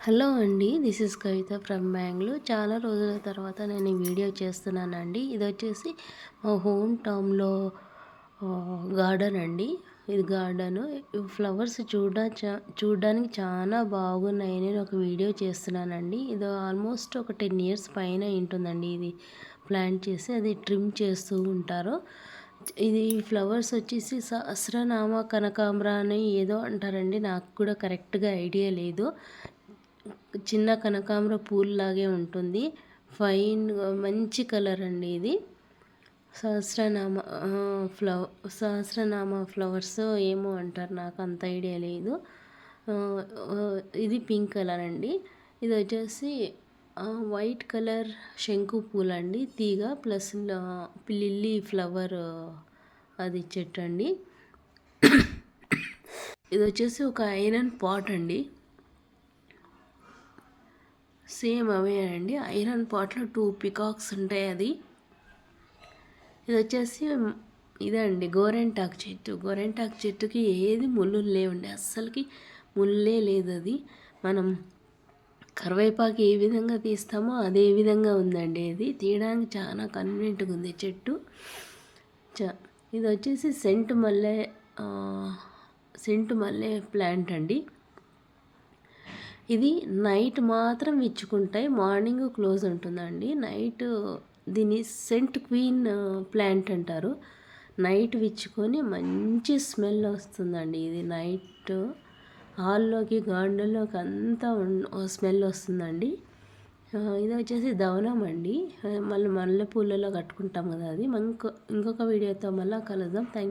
Hello అండి. This is Kavitha from Bengaluru. చాలా రోజుల తర్వాత నేను ఈ వీడియో చేస్తున్నానండి. ఇదొచ్చేసి మా హోమ్ టౌన్‌లో గార్డెన్ అండి. ఇది గార్డెను. ఈ ఫ్లవర్స్ చూడడానికి చాలా బాగున్నాయి. నేను ఒక వీడియో చేస్తున్నానండి. ఇది ఆల్మోస్ట్ ఒక 10 ఇయర్స్ పైన ఉంటుందండి. ఇది ప్లాంట్ చేసి అది ట్రిమ్ చేస్తూ ఉంటారు. ఇది ఫ్లవర్స్ వచ్చేసి సహస్రనామ కనకాంబర అని ఏదో అంటారండి. నాకు కూడా కరెక్ట్‌గా ఐడియా లేదు. చిన్న కనకాంబర పూల్లాగే ఉంటుంది. మంచి కలర్ అండి ఇది. సహస్రనామ సహస్రనామ ఫ్లవర్స్ ఏమో అంటారు, నాకు అంత ఐడియా లేదు. ఇది పింక్ కలర్ అండి. ఇది వచ్చేసి వైట్ కలర్ శంకు పూలండి. తీగ ప్లస్ లిల్లీ ఫ్లవర్, అది చెట్టు అండి. ఇది వచ్చేసి ఒక ఐరన్ పాట్ అండి. సేమ్ అవే అండి. ఐరన్ పాట్లో 2 పికాక్స్ ఉంటాయి. ఇది వచ్చేసి ఇదండి గోరెంటాకు చెట్టు. గోరెంటాకు చెట్టుకి ఏది ముళ్ళులు లేవండి, అస్సలకి ముళ్ళే లేదు. అది మనం కరివేపాకు ఏ విధంగా తీస్తామో అదే విధంగా ఉందండి. అది తీయడానికి చాలా కన్వీనియంట్గా ఉంది చెట్టు. ఇది వచ్చేసి సెంటు మల్లె ప్లాంట్ అండి. ఇది నైట్ మాత్రం విచ్చుకుంటాయి, మార్నింగ్ క్లోజ్ ఉంటుందండి. నైట్ దీన్ని సెంట్ క్వీన్ ప్లాంట్ అంటారు. నైట్ విచ్చుకొని మంచి స్మెల్ వస్తుందండి. ఇది నైట్ హాల్లోకి గార్డెన్లోకి అంతా స్మెల్ వస్తుందండి. ఇది వచ్చేసి దవనం అండి. మళ్ళీ మల్లెపూలలో కట్టుకుంటాం కదా అది. ఇంకొక వీడియోతో మళ్ళీ కలుద్దాం. థ్యాంక్